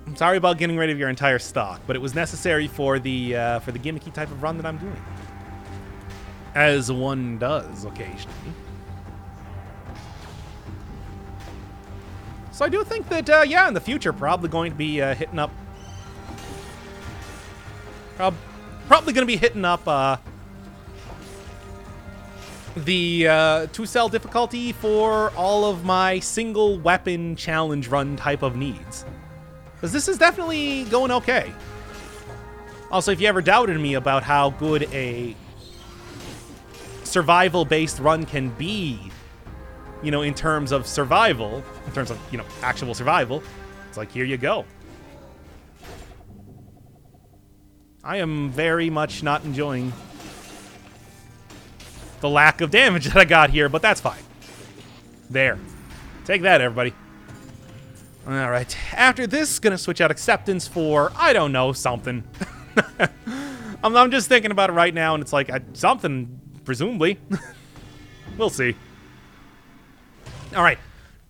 I'm sorry about getting rid of your entire stock, but it was necessary for the gimmicky type of run that I'm doing. As one does occasionally. So I do think that, yeah, in the future, probably going to be hitting up... Probably going to be hitting up the 2-cell difficulty for all of my single weapon challenge run type of needs. Because this is definitely going okay. Also, if you ever doubted me about how good a survival-based run can be, you know, in terms of survival, in terms of, you know, actual survival, it's like, here you go. I am very much not enjoying the lack of damage that I got here, but that's fine. There. Take that, everybody. All right. After this, gonna switch out acceptance for, I don't know, something. I'm just thinking about it right now, and it's like, something, presumably. We'll see. All right.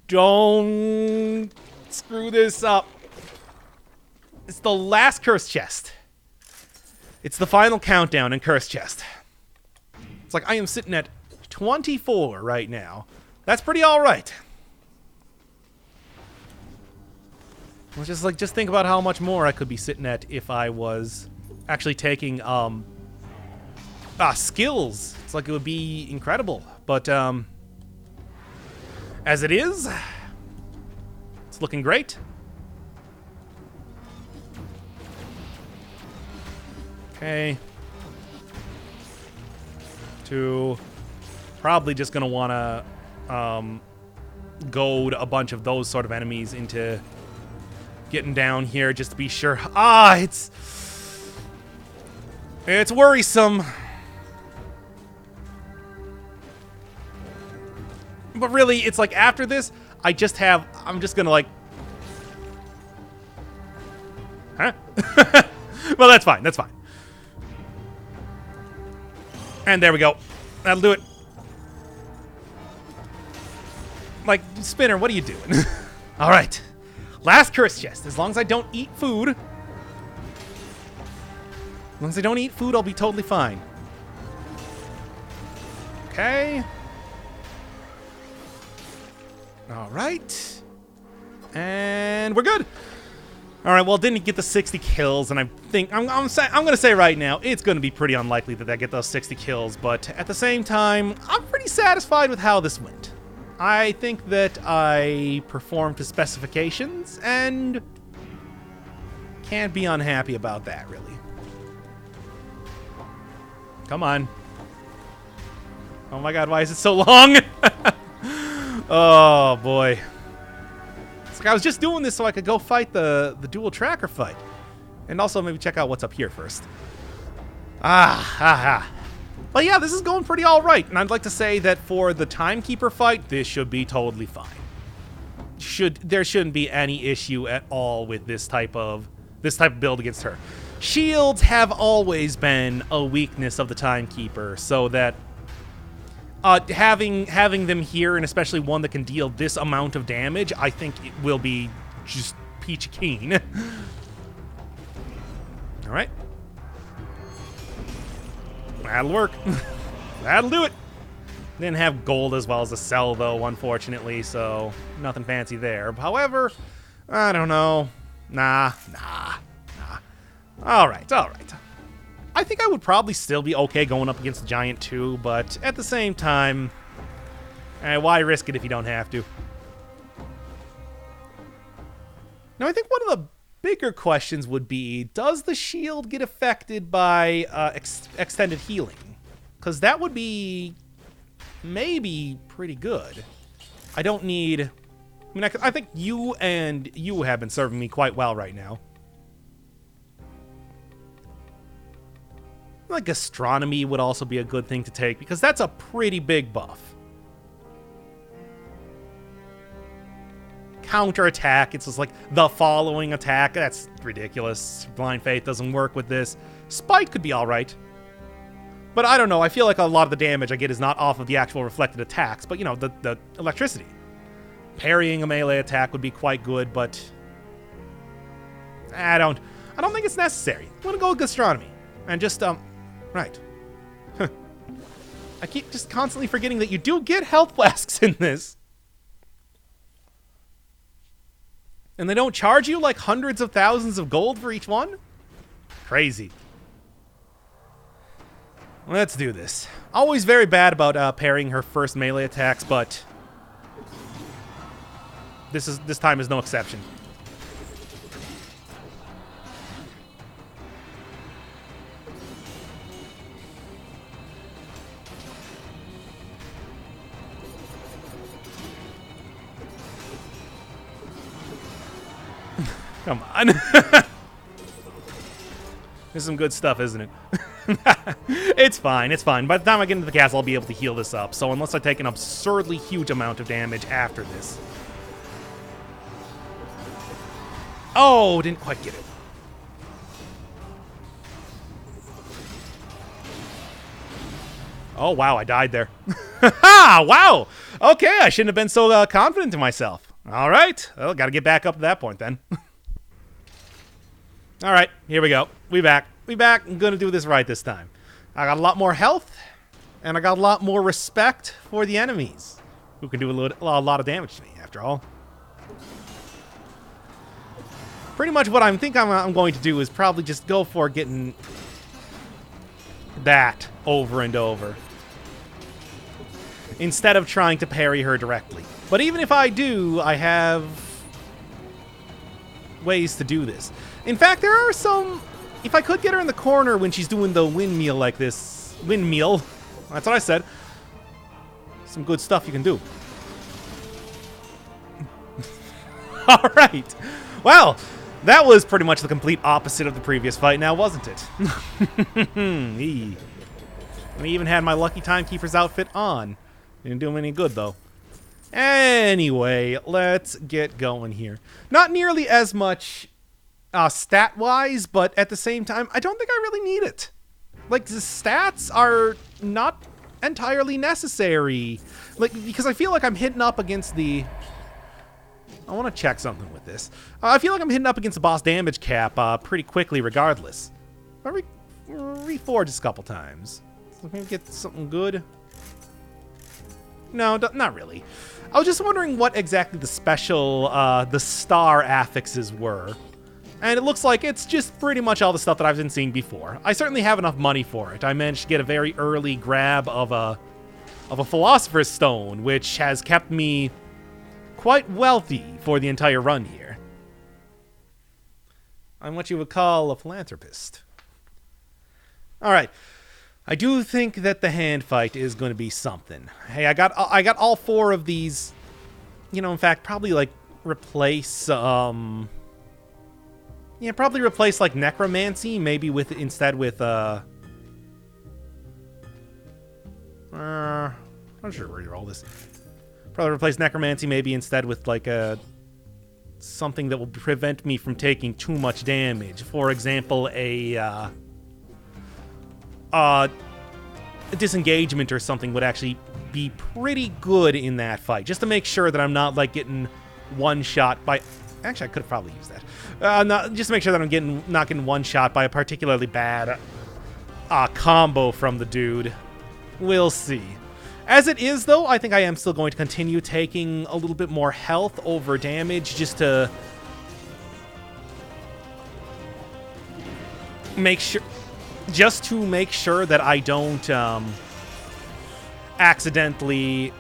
Don't screw this up. It's the last curse chest. It's the final countdown in curse chest. It's like I am sitting at 24 right now. That's pretty all right. Well, just think about how much more I could be sitting at if I was actually taking skills. It's like it would be incredible, but as it is, it's looking great. Okay. 2. Probably just gonna wanna goad a bunch of those sort of enemies into getting down here just to be sure. It's worrisome. But really, it's like after this, I'm just gonna like... Huh? Well, that's fine, that's fine. And there we go. That'll do it. Like, Spinner, what are you doing? All right. Last curse chest. As long as I don't eat food. As long as I don't eat food, I'll be totally fine. Okay. All right. And we're good. All right, well, didn't get the 60 kills, and I think I'm going to say right now it's going to be pretty unlikely that I get those 60 kills, but at the same time, I'm pretty satisfied with how this went. I think that I performed to specifications, and can't be unhappy about that, really. Come on. Oh my god, why is it so long? Oh, boy. It's like I was just doing this so I could go fight the dual tracker fight. And also maybe check out what's up here first. But yeah, this is going pretty all right. And I'd like to say that for the Timekeeper fight, this should be totally fine. There shouldn't be any issue at all with this type of build against her. Shields have always been a weakness of the Timekeeper, so that having them here, and especially one that can deal this amount of damage, I think it will be just peachy keen. All right. That'll work. That'll do it. Didn't have gold as well as a cell, though, unfortunately, so nothing fancy there. However, I don't know. Nah. All right. I think I would probably still be okay going up against the Giant too, but at the same time, why risk it if you don't have to? Now, I think one of the bigger questions would be, does the shield get affected by extended healing? Because that would be maybe pretty good. I don't need... I mean, I think you have been serving me quite well right now. Like gastronomy would also be a good thing to take, because that's a pretty big buff. Counterattack, it's just like the following attack. That's ridiculous. Blind Faith doesn't work with this. Spike could be alright. But I don't know, I feel like a lot of the damage I get is not off of the actual reflected attacks, but, you know, the electricity. Parrying a melee attack would be quite good, but I don't think it's necessary. I'm gonna go with gastronomy. And just, right. I keep just constantly forgetting that you do get health flasks in this. And they don't charge you like hundreds of thousands of gold for each one? Crazy. Let's do this. Always very bad about parrying her first melee attacks, but this time is no exception. Come on. This is some good stuff, isn't it? It's fine, it's fine. By the time I get into the castle, I'll be able to heal this up. So unless I take an absurdly huge amount of damage after this. Oh, didn't quite get it. Oh, wow, I died there. Ha! Wow! Okay, I shouldn't have been so confident in myself. All right. Well, got to get back up to that point then. All right, here we go. We back. I'm going to do this right this time. I got a lot more health, and I got a lot more respect for the enemies, who can do a lot of damage to me, after all. Pretty much what I'm going to do is probably just go for getting that over and over, instead of trying to parry her directly. But even if I do, I have ways to do this. In fact, there are some... If I could get her in the corner when she's doing the windmill like this... Windmill. That's what I said. Some good stuff you can do. All right. Well, that was pretty much the complete opposite of the previous fight now, wasn't it? I even had my Lucky Timekeeper's outfit on. Didn't do him any good, though. Anyway, let's get going here. Not nearly as much stat-wise, but at the same time, I don't think I really need it. Like, the stats are not entirely necessary. Like, because I feel like I'm hitting up against the... I want to check something with this. I feel like I'm hitting up against the boss damage cap pretty quickly regardless. I'll reforge this a couple times. So maybe get something good. No, not really. I was just wondering what exactly the special, the star affixes were. And it looks like it's just pretty much all the stuff that I've been seeing before. I certainly have enough money for it. I managed to get a very early grab of a Philosopher's Stone, which has kept me quite wealthy for the entire run here. I'm what you would call a philanthropist. All right. I do think that the hand fight is going to be something. Hey, I got all four of these. You know, in fact, probably like replace yeah, probably replace like necromancy maybe with instead with I'm not sure where you roll this. Probably replace necromancy maybe instead with like something that will prevent me from taking too much damage. For example, a disengagement or something would actually be pretty good in that fight, just to make sure that I'm not like getting one shot by... Actually, I could have probably used that. Just to make sure that I'm not getting one shot by a particularly bad combo from the dude. We'll see. As it is, though, I think I am still going to continue taking a little bit more health over damage just to make sure that I don't accidentally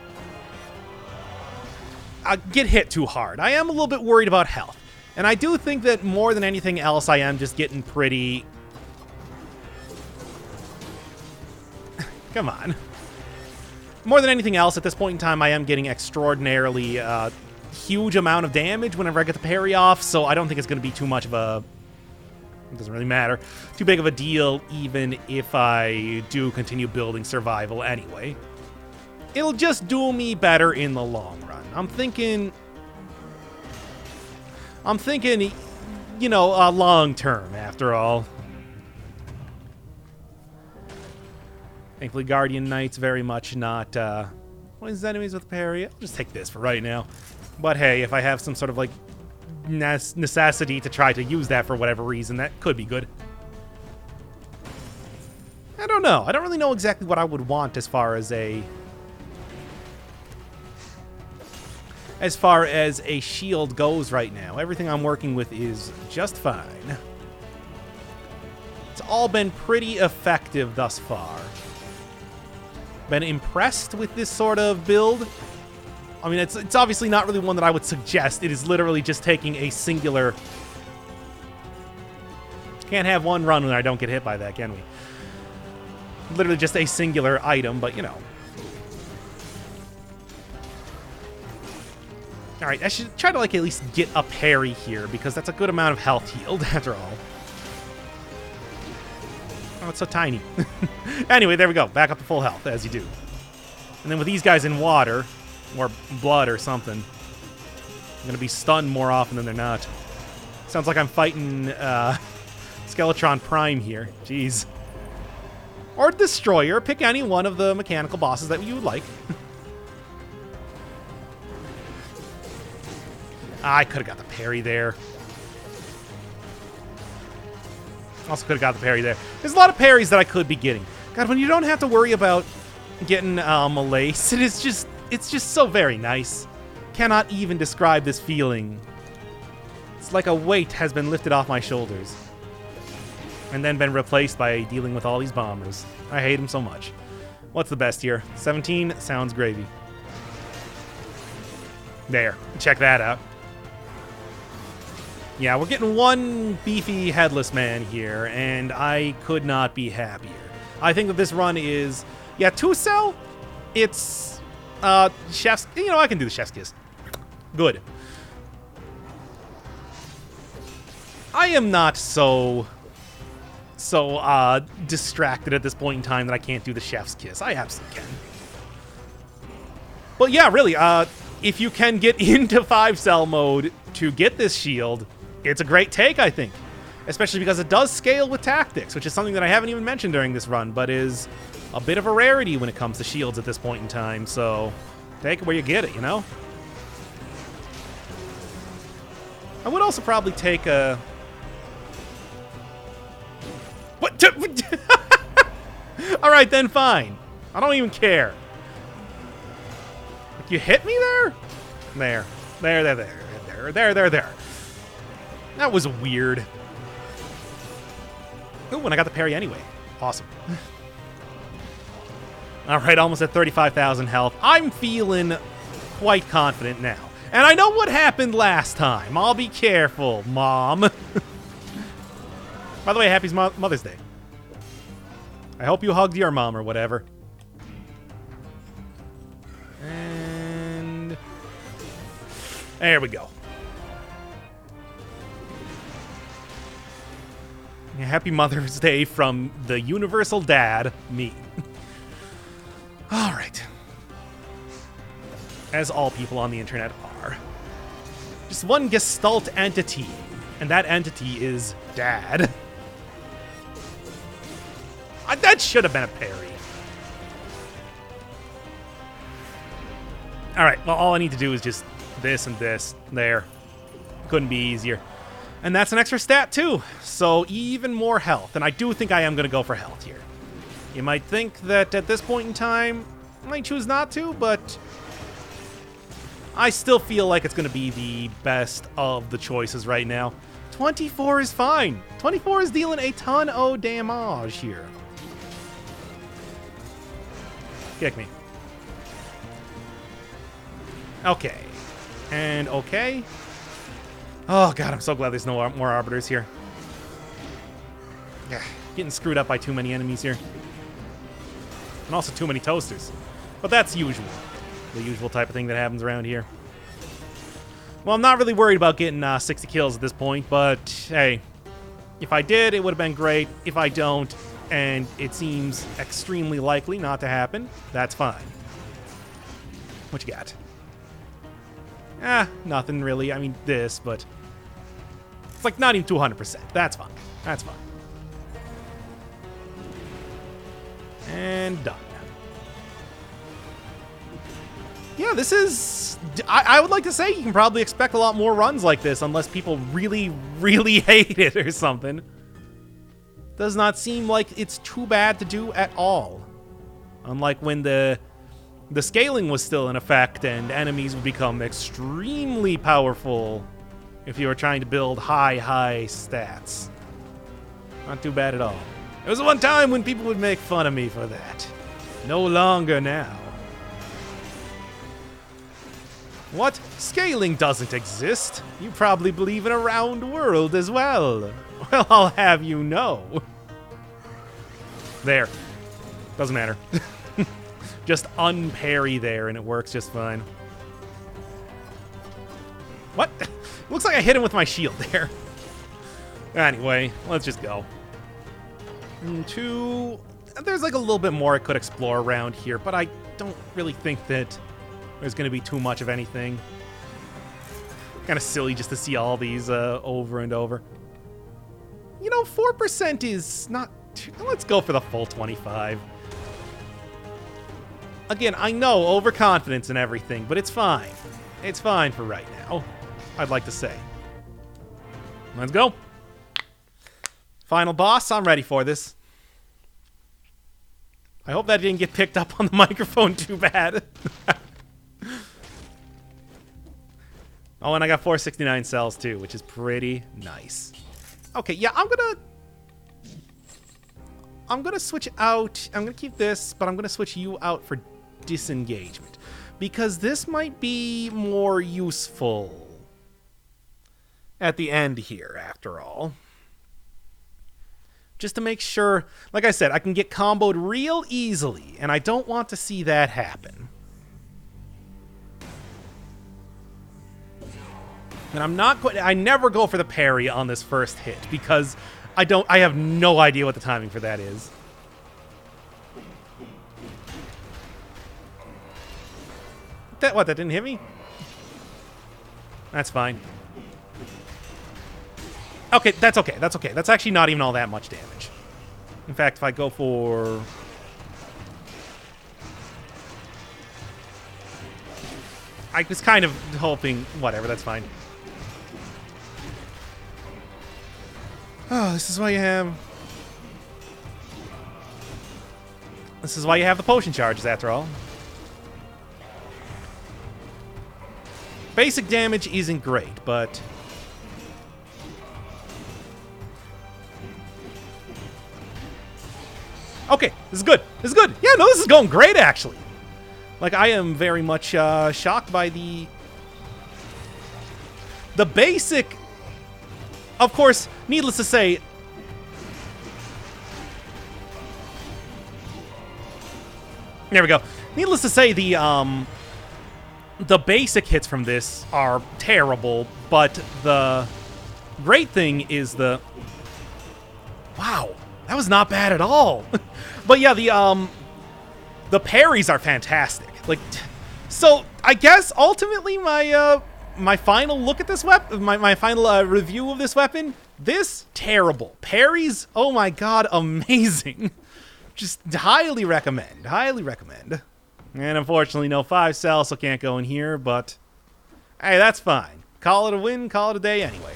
get hit too hard. I am a little bit worried about health. And I do think that more than anything else, I am just getting pretty... Come on. More than anything else, at this point in time, I am getting extraordinarily huge amount of damage whenever I get the parry off, so I don't think it's going to be too much of a... It doesn't really matter. Too big of a deal, even if I do continue building survival anyway. It'll just do me better in the long run. I'm thinking, you know, long term, after all. Thankfully, Guardian Knight's very much not, what is enemies with parry? I'll just take this for right now. But hey, if I have some sort of, like, necessity to try to use that for whatever reason, that could be good. I don't know. I don't really know exactly what I would want as far as a shield goes right now. Everything I'm working with is just fine. It's all been pretty effective thus far. Been impressed with this sort of build. I mean, it's obviously not really one that I would suggest. It is literally just taking a singular... Can't have one run when I don't get hit by that, can we? Literally just a singular item, but you know. Alright, I should try to like at least get a parry here, because that's a good amount of health healed, after all. Oh, it's so tiny. Anyway, there we go. Back up to full health, as you do. And then with these guys in water... or blood or something, I'm gonna be stunned more often than they're not. Sounds like I'm fighting Skeletron Prime here. Jeez. Or Destroyer. Pick any one of the mechanical bosses that you would like. I could have got the parry there. Also could have got the parry there. There's a lot of parries that I could be getting. God, when you don't have to worry about getting malaise, it's just so very nice. Cannot even describe this feeling. It's like a weight has been lifted off my shoulders. And then been replaced by dealing with all these bombers. I hate them so much. What's the best here? 17 sounds gravy. There. Check that out. Yeah, we're getting one beefy headless man here, and I could not be happier. I think that this run is... Yeah, 2-cell, it's... chef's... You know, I can do the chef's kiss. Good. I am not so distracted at this point in time that I can't do the chef's kiss. I absolutely can. But yeah, really, if you can get into 5-cell mode to get this shield, it's a great take, I think. Especially because it does scale with tactics, which is something that I haven't even mentioned during this run, but is a bit of a rarity when it comes to shields at this point in time, so take it where you get it, you know? I would also probably take a... What? Alright then, fine. I don't even care. You hit me there? There. That was weird. Ooh, and I got the parry anyway. Awesome. Alright, almost at 35,000 health. I'm feeling quite confident now. And I know what happened last time. I'll be careful, Mom. By the way, happy Mother's Day. I hope you hugged your mom or whatever. And... there we go. Happy Mother's Day from the universal dad, me. Alright. As all people on the internet are. Just one gestalt entity, and that entity is Dad. That should have been a parry. Alright, well, all I need to do is just this and this. There. Couldn't be easier. And that's an extra stat, too. So even more health. And I do think I am going to go for health here. You might think that at this point in time, I might choose not to, but I still feel like it's going to be the best of the choices right now. 24 is fine. 24 is dealing a ton of damage here. Kick me. Okay. And okay. Oh, God, I'm so glad there's no more Arbiters here. Yeah, getting screwed up by too many enemies here. And also too many toasters. But that's usual. The usual type of thing that happens around here. Well, I'm not really worried about getting 60 kills at this point, but hey, if I did, it would have been great. If I don't, and it seems extremely likely not to happen, that's fine. What you got? Nothing really. I mean, this, but it's like not even 200%. That's fine. That's fine. And done. Yeah, this is... I would like to say you can probably expect a lot more runs like this unless people really, really hate it or something. Does not seem like it's too bad to do at all. Unlike when the scaling was still in effect and enemies would become extremely powerful if you were trying to build high stats. Not too bad at all. There was one time when people would make fun of me for that. No longer now. What? Scaling doesn't exist. You probably believe in a round world as well. Well, I'll have you know. There. Doesn't matter. Just unparry there and it works just fine. What? Looks like I hit him with my shield there. Anyway, let's just go. There's like a little bit more I could explore around here, but I don't really think that there's going to be too much of anything. Kind of silly just to see all these over and over. You know, 4% is not Let's go for the full 25. Again, I know, overconfidence and everything, but it's fine. It's fine for right now, I'd like to say. Let's go. Final boss, I'm ready for this. I hope that didn't get picked up on the microphone too bad. Oh, and I got 469 cells too, which is pretty nice. Okay, yeah, I'm gonna switch out. I'm gonna keep this, but I'm gonna switch you out for disengagement, because this might be more useful at the end here, after all. Just to make sure, like I said, I can get comboed real easily, and I don't want to see that happen. And I'm not going. I never go for the parry on this first hit because I have no idea what the timing for that is. That didn't hit me? That's fine. Okay, that's okay. That's okay. That's actually not even all that much damage. In fact, if I go for... I was kind of hoping... Whatever, that's fine. Oh, this is why you have... This is why you have the potion charges, after all. Basic damage isn't great, but... Okay, this is good. This is good. Yeah, no, this is going great, actually. Like, I am very much shocked by the basic... Of course, needless to say... There we go. Needless to say, the basic hits from this are terrible, but the great thing is the... Wow, that was not bad at all. But yeah, the parries are fantastic. Like, so I guess ultimately my final look at this weapon, my final review of this weapon, this terrible. Parries, oh my god, amazing. Just highly recommend. Highly recommend. And unfortunately, no 5 cells, so can't go in here, but hey, that's fine. Call it a win, call it a day anyway.